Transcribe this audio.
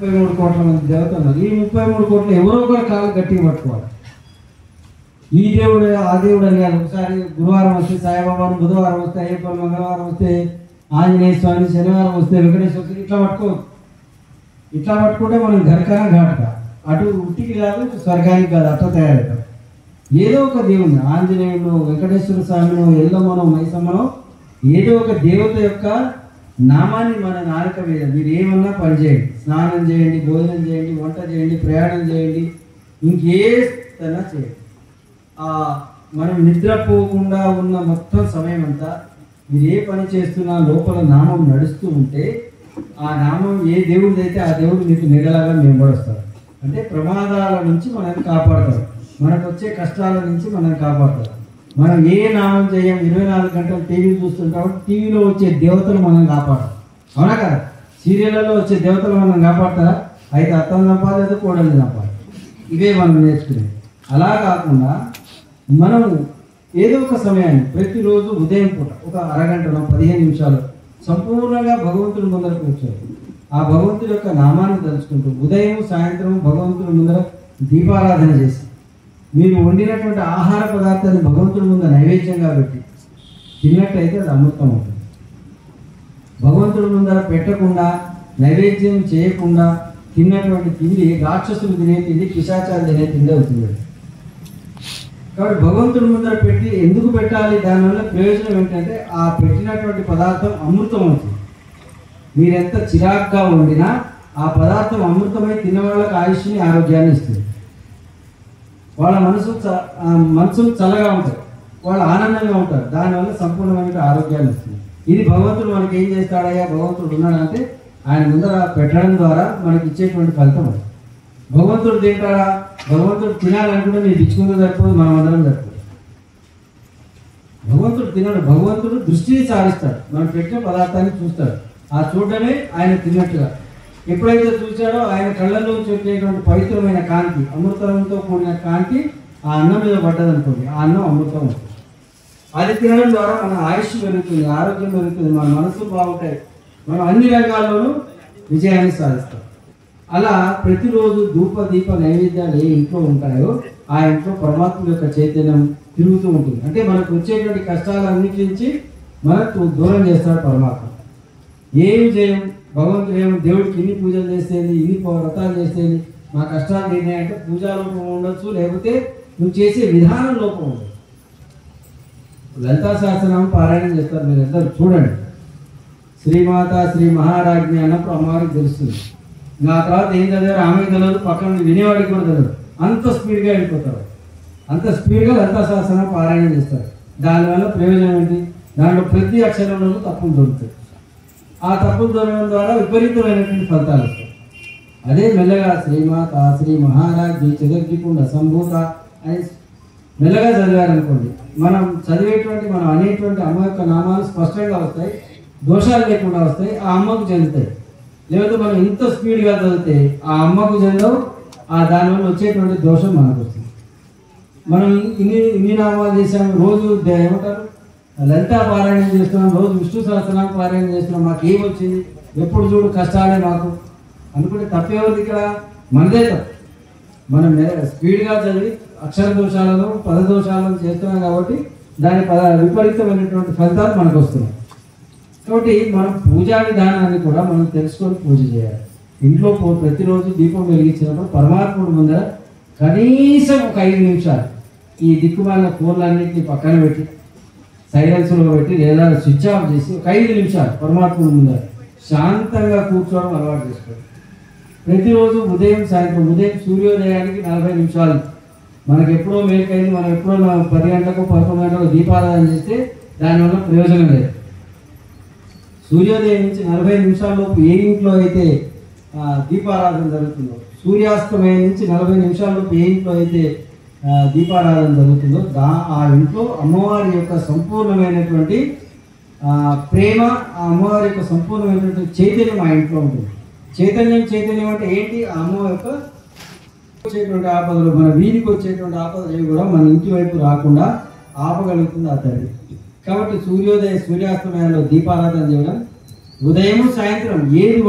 33 కోట్ల మంది దేవతలు ఉన్నారు. ఈ 33 కోట్లు ఎవరో ఒకరు కాలు గట్టిగా పట్టుకోవాలి. ఈ దేవుడు ఆ దేవుడు అని కాదు. ఒకసారి గురువారం వస్తే సాయిబాబాను, బుధవారం వస్తే అయ్యప్ప, మంగళవారం వస్తే ఆంజనేయ స్వామి, శనివారం వస్తే వెంకటేశ్వర స్వామి, ఇట్లా పట్టుకోవచ్చు. ఇట్లా పట్టుకుంటే మనం గరికన ఘాటుక అటు ఉట్టికి కాదు, స్వర్గానికి కాదు, అట్లా తయారవుతాం. ఏదో ఒక దేవుని ఆంజనేయుడు, వెంకటేశ్వర స్వామినో, ఎల్లమ్మనో, మైసమ్మనో ఏదో ఒక దేవత యొక్క నామాన్ని మన నాలుక మీద మీరు ఏమన్నా పని చేయండి. స్నానం చేయండి, భోజనం చేయండి, వంట చేయండి, ప్రయాణం చేయండి, ఇంకేదన్నా చేయండి. మనం నిద్రపోకుండా ఉన్న మొత్తం సమయం అంతా మీరు ఏ పని చేస్తున్నా లోపల నామం నడుస్తూ ఉంటే ఆ నామం ఏ దేవుడిది అయితే ఆ దేవుడు మీకు నిడలాగా వెంబడిస్తారు. అంటే ప్రమాదాల నుంచి మనల్ని కాపాడతారు, మనకు వచ్చే కష్టాల నుంచి మనల్ని కాపాడతారు. మనం ఏ నామం చేయం, 24 గంటలు టీవీ చూస్తుంటాం, టీవీలో వచ్చే దేవతలు మనల్ని కాపాడతారు. అవునా కదా? సీరియళ్ళలో వచ్చే దేవతలు మనం కాపాడతారా? అయితే అత్తను చంపాలి, లేదా కోడల్ని చంపాలి. ఇవే మనం నేర్చుకునేది. అలా కాకుండా మనం ఏదో ఒక సమయాన్ని ప్రతిరోజు ఉదయం పూట ఒక అరగంటలో 15 నిమిషాలు సంపూర్ణంగా భగవంతుడి ముందర కూర్చోవాలి. ఆ భగవంతుడి యొక్క నామాన్ని తలుచుకుంటూ ఉదయం సాయంత్రం భగవంతుడి ముందర దీపారాధన చేసి మీరు వండినటువంటి ఆహార పదార్థాన్ని భగవంతుడి ముందర నైవేద్యంగా పెట్టి తిన్నట్టయితే అది అమృతం అవుతుంది. భగవంతుడి ముందర పెట్టకుండా నైవేద్యం చేయకుండా తిన్నటువంటి తిండి రాక్షసులు తినే తిండి, పిశాచాలు తినే తిండి అవుతుంది. కాబట్టి భగవంతుడి ముందర పెట్టి ఎందుకు పెట్టాలి? దానివల్ల ప్రయోజనం ఏంటంటే ఆ పెట్టినటువంటి పదార్థం అమృతం అవుతుంది. మీరెంత చిరాగ్గా వండినా ఆ పదార్థం అమృతమై తిన్న వాళ్ళకి ఆయుష్ని, ఆరోగ్యాన్ని ఇస్తుంది. వాళ్ళ మనసు చల్లగా ఉంటుంది, వాళ్ళు ఆనందంగా ఉంటారు, దానివల్ల సంపూర్ణమైన ఆరోగ్యాన్ని ఇస్తుంది. ఇది భగవంతుడు మనకి ఏం చేస్తాడయ్యా, భగవంతుడు ఉన్నాడంటే ఆయన ముందర పెట్టడం ద్వారా మనకి ఇచ్చేటువంటి ఫలితం అది. భగవంతుడు తింటాడా? భగవంతుడు తినాలనుకుంటే మీరు ఇచ్చుకుంటూ సరిపోదు, మనం అందరం సరిపోదు. భగవంతుడు తినడు, భగవంతుడు దృష్టిని సారిస్తాడు, మనం పెట్టిన పదార్థాన్ని చూస్తాడు. ఆ చూడటమే ఆయన తిన్నట్టుగా. ఎప్పుడైతే చూశాడో ఆయన కళ్ళల్లో వచ్చేటువంటి పవిత్రమైన కాంతి, అమృతంతో కూడిన కాంతి ఆ అన్నం మీద పడ్డదనుకోండి, ఆ అన్నం అమృతం అవుతుంది. అది తినడం ద్వారా మన ఆయుష్ పెరుగుతుంది, ఆరోగ్యం పెరుగుతుంది, మన మనసు బాగుంటాయి, మనం అన్ని రంగాల్లోనూ విజయాన్ని సాధిస్తాం. అలా ప్రతిరోజు ధూప దీప నైవేద్యాలు ఏ ఇంట్లో ఉంటాయో ఆ ఇంట్లో పరమాత్మ యొక్క చైతన్యం తిరుగుతూ ఉంటుంది. అంటే మనకు వచ్చేటువంటి కష్టాలన్నిటి నుంచి మనకు దూరం చేస్తాడు పరమాత్మ. ఏమి చేయం భగవంతుడు, ఏమో దేవుడికి ఇన్ని పూజలు చేస్తేది, ఇన్ని వ్రతాలు చేస్తేది, మా కష్టాలు తీరినాయంటే పూజా లోపం ఉండొచ్చు, లేకపోతే నువ్వు చేసే విధానం లోపం ఉండదు. లలితా సహస్రనామం పారాయణం చేస్తారు, మీరు అందరూ చూడండి. శ్రీమాత శ్రీ మహారాజ్ఞి అన్నప్పుడు అమ్మవారికి తెలుస్తుంది. నా తర్వాత ఏం చదివారు ఆమెకు తెలియదు, పక్కన వినేవాడికి కూడా తెలియదు. అంత స్పీడ్గా వెళ్ళిపోతారు, అంత స్పీడ్గా లలితా సహస్రనామం పారాయణం చేస్తారు. దానివల్ల ప్రయోజనం ఏంటి? దాంట్లో ప్రతి అక్షరంలోనూ తప్పులు దొరుకుతాయి. ఆ తప్పులు దొరకడం ద్వారా విపరీతమైనటువంటి ఫలితాలు వస్తాయి. అదే మెల్లగా శ్రీమాత శ్రీ మహారాజ్ఞి చతుర్దికుండ సంభూత అని మెల్లగా చదివారనుకోండి, మనం చదివేటువంటి మనం అనేటువంటి అమ్మ యొక్క నామాలు స్పష్టంగా వస్తాయి, దోషాలు లేకుండా వస్తాయి, ఆ అమ్మకు చెందుతాయి. లేకపోతే మనం ఇంత స్పీడ్గా చదివితే ఆ అమ్మకు చెందవు, ఆ దానివల్ల వచ్చేటువంటి దోషం మనకు వస్తుంది. మనం ఇన్ని నామాలు చేసాము, రోజు ఏమంటారు లలితా పారాయణం చేస్తున్నాం, రోజు విష్ణు సహస్రనామం పారాయణం చేస్తున్నాం, మాకు ఏమొచ్చింది, ఎప్పుడు చూడు కష్టాలే మాకు అనుకుంటే తప్పేవద్దు. ఇక్కడ మనదే తప్పు. మనం స్పీడ్గా చదివి అక్షర దోషాలను పద దోషాలను చేస్తున్నాం కాబట్టి దాని విపరీతమైనటువంటి ఫలితాలు మనకు వస్తున్నాయి. కాబట్టి మనం పూజా విధానాన్ని కూడా మనం తెలుసుకొని పూజ చేయాలి. ఇంట్లో ప్రతిరోజు దీపం వెలిగించినప్పుడు పరమాత్ముడి ముందర కనీసం ఒక 5 నిమిషాలు ఈ దిక్కుమాలిన ఫోన్లన్నింటినీ పక్కన పెట్టి సైలెన్స్లో పెట్టి లేదా స్విచ్ ఆఫ్ చేసి ఒక 5 నిమిషాలు పరమాత్ముడి ముందర శాంతంగా కూర్చోవడం అలవాటు చేసుకోవాలి. ప్రతిరోజు ఉదయం సాయంత్రం, ఉదయం సూర్యోదయానికి 40 నిమిషాలు మనకు ఎప్పుడో మేలుకైంది, మనం ఎప్పుడో 10 గంటలకు 11 గంటలకు దీపారాధన చేస్తే దానివల్ల ప్రయోజనం లేదు. సూర్యోదయం నుంచి 40 నిమిషాల్లోపు ఏ ఇంట్లో అయితే దీపారాధన జరుగుతుందో, సూర్యాస్తమయం నుంచి 40 నిమిషాల్లోపు ఏ ఇంట్లో అయితే దీపారాధన జరుగుతుందో ఆ ఇంట్లో అమ్మవారి యొక్క సంపూర్ణమైనటువంటి ప్రేమ, ఆ అమ్మవారి యొక్క సంపూర్ణమైనటువంటి చైతన్యం ఆ ఇంట్లో ఉంటుంది. చైతన్యం అంటే ఏంటి? ఆ అమ్మ యొక్క వచ్చేటువంటి ఆపదలు, మన వీధికి వచ్చేటువంటి ఆపదలు ఏవి కూడా మన ఇంటి వైపు రాకుండా ఆపగలుగుతుంది ఆ తల్లి. కాబట్టి సూర్యాస్తమయాల్లో దీపారాధన చేయడం, ఉదయం సాయంత్రం ఏది